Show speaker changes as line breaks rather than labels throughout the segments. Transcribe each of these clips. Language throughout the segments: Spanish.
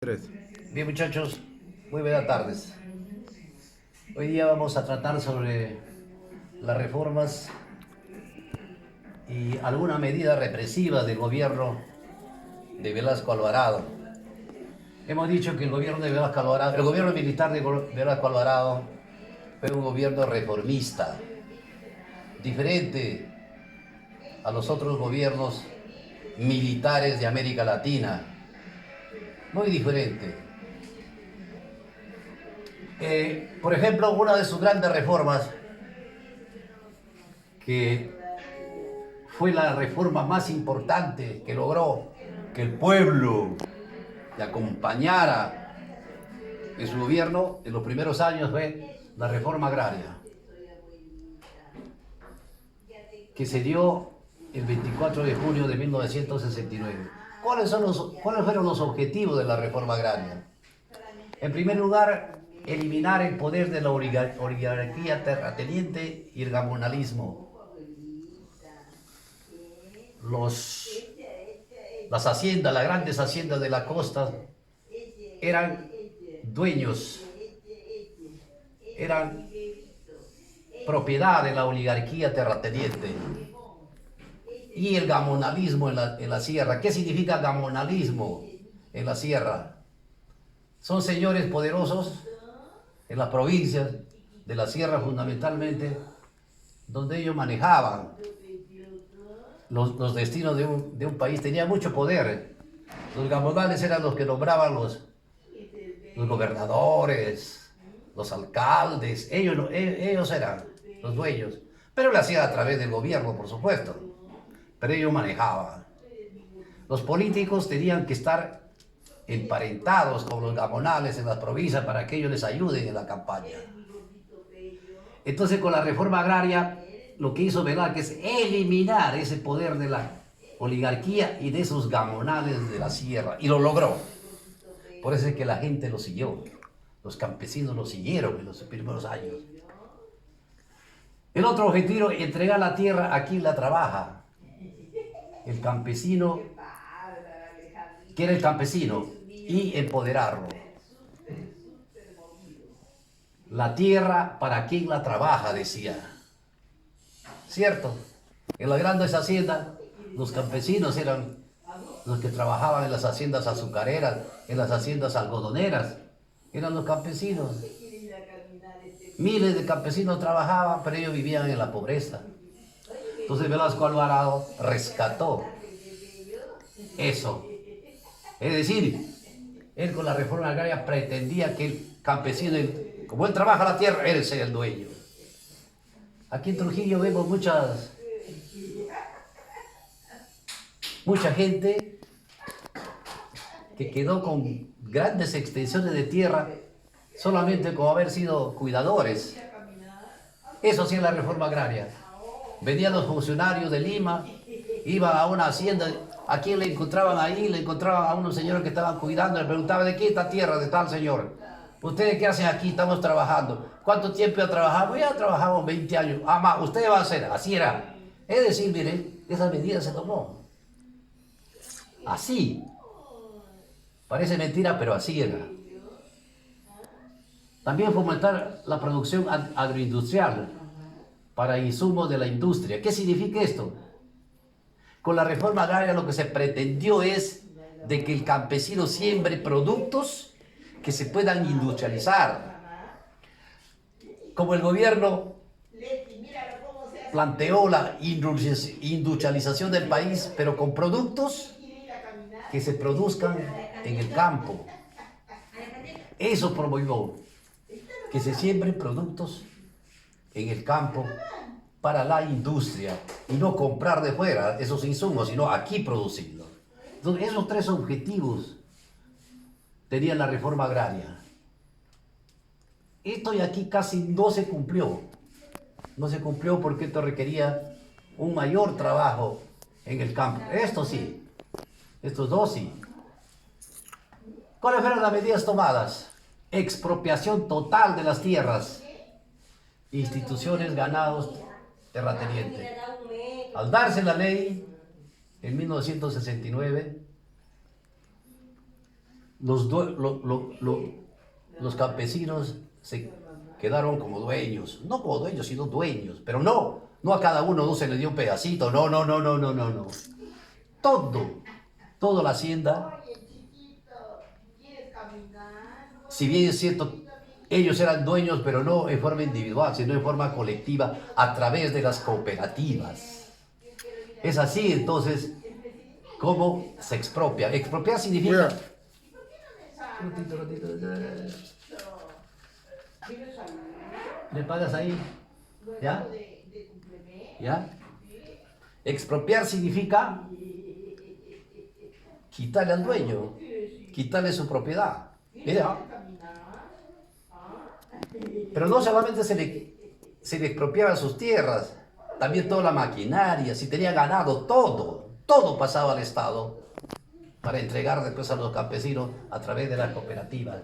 Tres.
Bien, muchachos, muy buenas tardes. Hoy día vamos a tratar sobre las reformas y alguna medida represiva del gobierno de Velasco Alvarado. Hemos dicho que el gobierno de Velasco Alvarado, el gobierno militar de Velasco Alvarado fue un gobierno reformista, diferente a los otros gobiernos militares de América Latina, muy diferente. Por ejemplo, una de sus grandes reformas, que fue la reforma más importante que logró que el pueblo le acompañara en su gobierno en los primeros años, fue la reforma agraria, que se dio el 24 de junio de 1969. ¿Cuáles fueron los objetivos de la reforma agraria? En primer lugar, eliminar el poder de la oligarquía terrateniente y el gamonalismo. Las haciendas, las grandes haciendas de la costa eran dueños, eran propiedad de la oligarquía terrateniente. Y el gamonalismo en la sierra. ¿Qué significa gamonalismo en la sierra? Son señores poderosos en las provincias de la sierra fundamentalmente, donde ellos manejaban los destinos de un país, tenían mucho poder. Los gamonales eran los que nombraban los gobernadores, los alcaldes, ellos eran los dueños, pero lo hacían a través del gobierno, por supuesto, pero ellos manejaban. Los políticos tenían que estar emparentados con los gamonales en las provincias para que ellos les ayuden en la campaña. Entonces, con la reforma agraria, lo que hizo Velázquez es eliminar ese poder de la oligarquía y de esos gamonales de la sierra, y lo logró. Por eso es que la gente lo siguió, los campesinos lo siguieron en los primeros años. El otro objetivo, entregar la tierra a quien la trabaja. El campesino, que era el campesino, y empoderarlo. La tierra para quien la trabaja, decía. ¿Cierto? En las grandes haciendas, los campesinos eran los que trabajaban en las haciendas azucareras, en las haciendas algodoneras. Eran los campesinos. Miles de campesinos trabajaban, pero ellos vivían en la pobreza. Entonces Velasco Alvarado rescató eso. Es decir, él con la reforma agraria pretendía que el campesino, como él trabaja la tierra, él sea el dueño. Aquí en Trujillo vemos mucha gente que quedó con grandes extensiones de tierra solamente con haber sido cuidadores. Eso sí es la reforma agraria. Venían los funcionarios de Lima, iban a una hacienda. ¿A quién le encontraban ahí? Le encontraban a unos señores que estaban cuidando, le preguntaban: ¿de qué esta tierra de tal señor? ¿Ustedes qué hacen aquí? Estamos trabajando. ¿Cuánto tiempo ya trabajamos? Ya trabajamos 20 años. Ah, más, usted va a hacer. Así era. Es decir, miren, esa medida se tomó. Así. Parece mentira, pero así era. También fomentar la producción agroindustrial para insumos de la industria. ¿Qué significa esto? Con la reforma agraria lo que se pretendió es de que el campesino siembre productos que se puedan industrializar. Como el gobierno planteó la industrialización del país, pero con productos que se produzcan en el campo. Eso promovió, que se siembren productos en el campo para la industria y no comprar de fuera esos insumos, sino aquí producirlos. Entonces, esos tres objetivos tenía la reforma agraria. Esto y aquí casi no se cumplió. No se cumplió porque esto requería un mayor trabajo en el campo. Esto sí, estos dos sí. ¿Cuáles fueron las medidas tomadas? Expropiación total de las tierras, instituciones, ganados, terrateniente. Al darse la ley en 1969, los campesinos se quedaron como dueños, no como dueños, sino dueños, pero no a cada uno se le dio un pedacito, no. Toda la hacienda, si bien es cierto, ellos eran dueños, pero no en forma individual, sino en forma colectiva, a través de las cooperativas. Es así, entonces, ¿cómo se expropia? Expropiar significa... ¿Le pagas ahí? ¿Ya? ¿Ya? Expropiar significa quitarle al dueño, quitarle su propiedad. Mira. Pero no solamente se le expropiaban sus tierras, también toda la maquinaria, si tenía ganado, todo pasaba al Estado para entregar después a los campesinos a través de las cooperativas.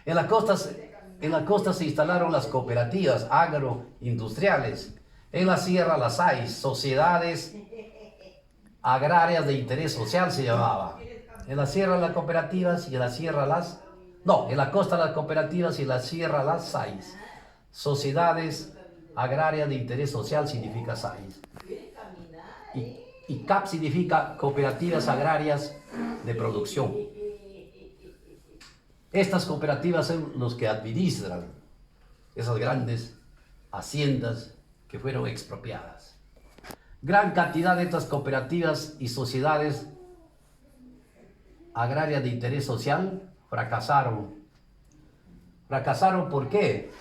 En las costas se instalaron las cooperativas agroindustriales. En la sierra las hay, sociedades agrarias de interés social se llamaba. En la sierra las cooperativas y en la sierra las... No, en la costa las cooperativas y en la sierra las SAIS. Sociedades agrarias de interés social significa SAIS. Y CAP significa cooperativas agrarias de producción. Estas cooperativas son los que administran esas grandes haciendas que fueron expropiadas. Gran cantidad de estas cooperativas y sociedades agrarias de interés social fracasaron. ¿Fracasaron por qué?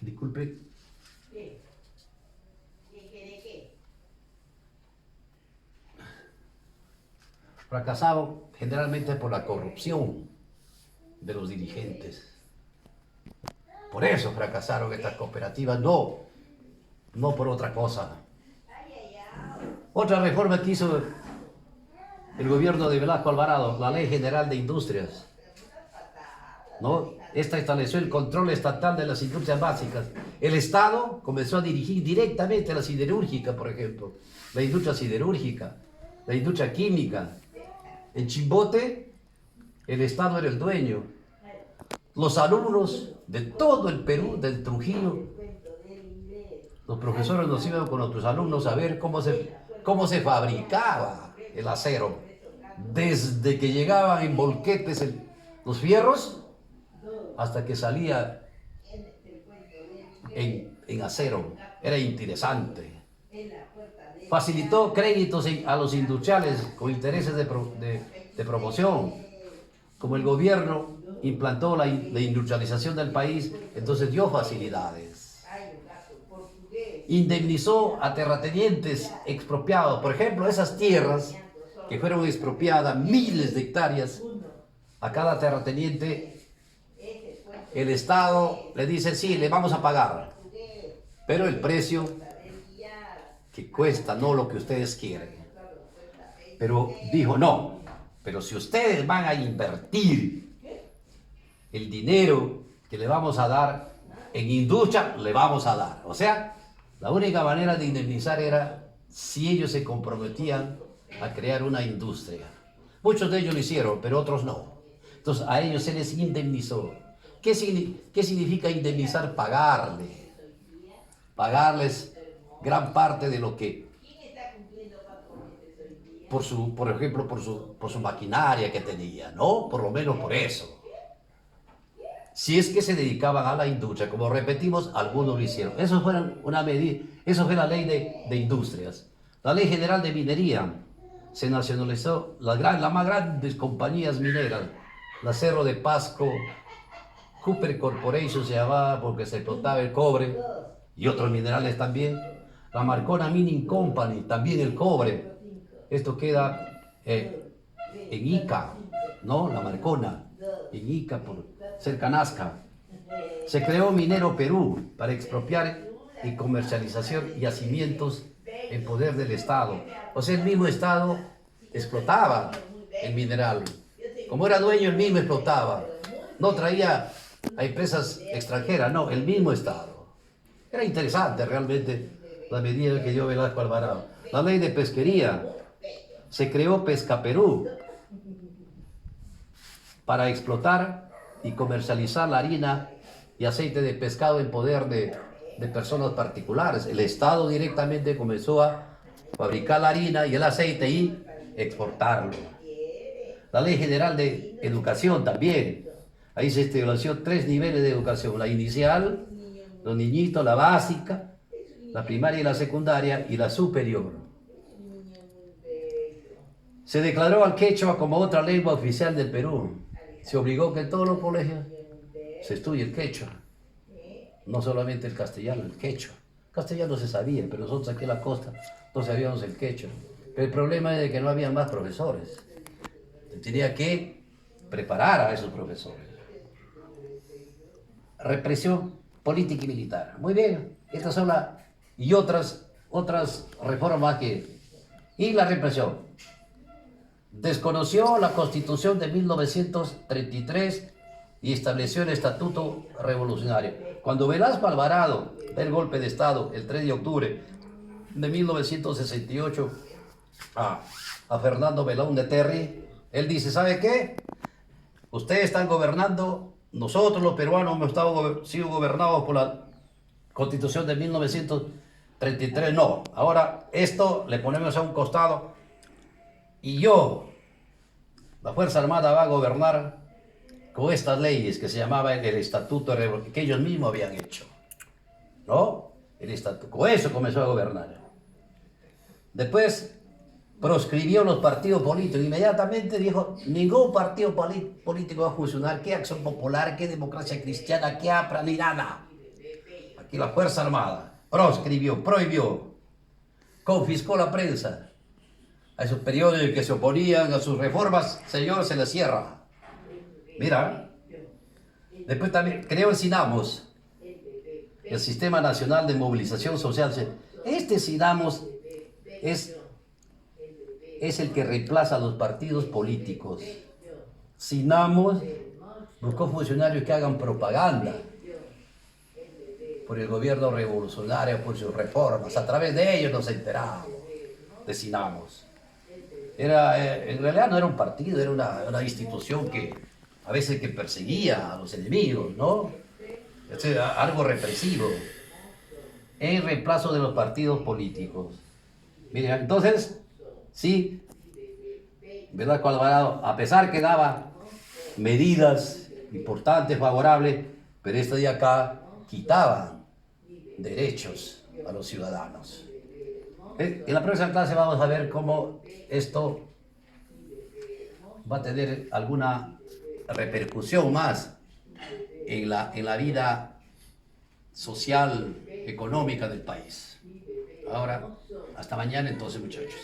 Disculpe. Fracasaron generalmente por la corrupción de los dirigentes. Por eso fracasaron estas cooperativas, no por otra cosa. Otra reforma que hizo el gobierno de Velasco Alvarado, la Ley General de Industrias, ¿no? Esta estableció el control estatal de las industrias básicas. El Estado comenzó a dirigir directamente a la siderúrgica, por ejemplo, la industria siderúrgica, la industria química. En Chimbote, el Estado era el dueño. Los alumnos de todo el Perú, del Trujillo, los profesores nos iban con nuestros alumnos a ver cómo se fabricaba el acero. Desde que llegaban en volquetes los fierros, hasta que salía en acero. Era interesante. Facilitó créditos a los industriales con intereses de promoción. Como el gobierno implantó la industrialización del país, entonces dio facilidades. Indemnizó a terratenientes expropiados. Por ejemplo, esas tierras que fueron expropiadas, miles de hectáreas, a cada terrateniente el Estado le dice, sí, le vamos a pagar, pero el precio que cuesta, no lo que ustedes quieren. Pero dijo, no, pero si ustedes van a invertir el dinero que le vamos a dar en industria, le vamos a dar. O sea, la única manera de indemnizar era si ellos se comprometían a crear una industria. Muchos de ellos lo hicieron, pero otros no. Entonces a ellos se les indemnizó. ¿Qué significa indemnizar? Pagarles gran parte de lo que, por ejemplo, por su maquinaria que tenía, ¿no? Por lo menos por eso. Si es que se dedicaban a la industria, como repetimos, algunos lo hicieron. Eso fue una medida, eso fue la ley de industrias. La ley general de minería, se nacionalizó las más grandes compañías mineras, la Cerro de Pasco, Cooper Corporation se llamaba porque se explotaba el cobre y otros minerales también. La Marcona Mining Company, también el cobre. Esto queda en Ica, ¿no? La Marcona, en Ica, por cerca Nazca. Se creó Minero Perú para expropiar y comercialización y yacimientos en poder del Estado. O sea, el mismo Estado explotaba el mineral. Como era dueño, el mismo explotaba. No traía a empresas extranjeras, no, el mismo Estado. Era interesante realmente la medida que dio Velasco Alvarado. La ley de pesquería, se creó Pesca Perú. para explotar y comercializar la harina y aceite de pescado en poder de personas particulares. El Estado directamente comenzó a fabricar la harina y el aceite y exportarlo. La Ley General de Educación también. Ahí se estableció 3 niveles de educación: la inicial, los niñitos, la básica, la primaria y la secundaria, y la superior. Se declaró al quechua como otra lengua oficial del Perú. Se obligó que en todos los colegios se estudie el quechua. No solamente el castellano, el quechua. El castellano se sabía, pero nosotros aquí en la costa no sabíamos el quechua. Pero el problema es de que no había más profesores. Se tenía que preparar a esos profesores. Represión política y militar. Muy bien, estas son las... y otras reformas que... Y la represión. Desconoció la Constitución de 1933 y estableció el Estatuto Revolucionario. Cuando Velasco Alvarado da el golpe de Estado el 3 de octubre de 1968 a Fernando Belaúnde Terry, él dice: ¿sabe qué? Ustedes están gobernando, nosotros los peruanos hemos sido gobernados por la Constitución de 1933, no. Ahora esto le ponemos a un costado y la Fuerza Armada va a gobernar con estas leyes que se llamaba el Estatuto que ellos mismos habían hecho, ¿no? El estatuto, con eso comenzó a gobernar. Después proscribió los partidos políticos. Inmediatamente dijo: ningún partido político va a funcionar. ¿Qué Acción Popular? ¿Qué Democracia Cristiana? ¿Qué APRA? Ni nada. Aquí la Fuerza Armada proscribió, prohibió, confiscó la prensa. A esos periódicos que se oponían a sus reformas, señor, se les cierra. Mira. Después también creó el SINAMOS, el Sistema Nacional de Movilización Social. Este SINAMOS es el que reemplaza a los partidos políticos. SINAMOS buscó funcionarios que hagan propaganda por el gobierno revolucionario, por sus reformas. A través de ellos nos enteramos de SINAMOS. En realidad no era un partido, era una institución que a veces que perseguía a los enemigos, ¿no? Algo represivo, en reemplazo de los partidos políticos. Miren, entonces, sí, Velasco Alvarado, a pesar que daba medidas importantes, favorables, pero esto de acá quitaba derechos a los ciudadanos. En la próxima clase vamos a ver cómo esto va a tener alguna repercusión más en la vida social, económica del país. Ahora, hasta mañana entonces, muchachos.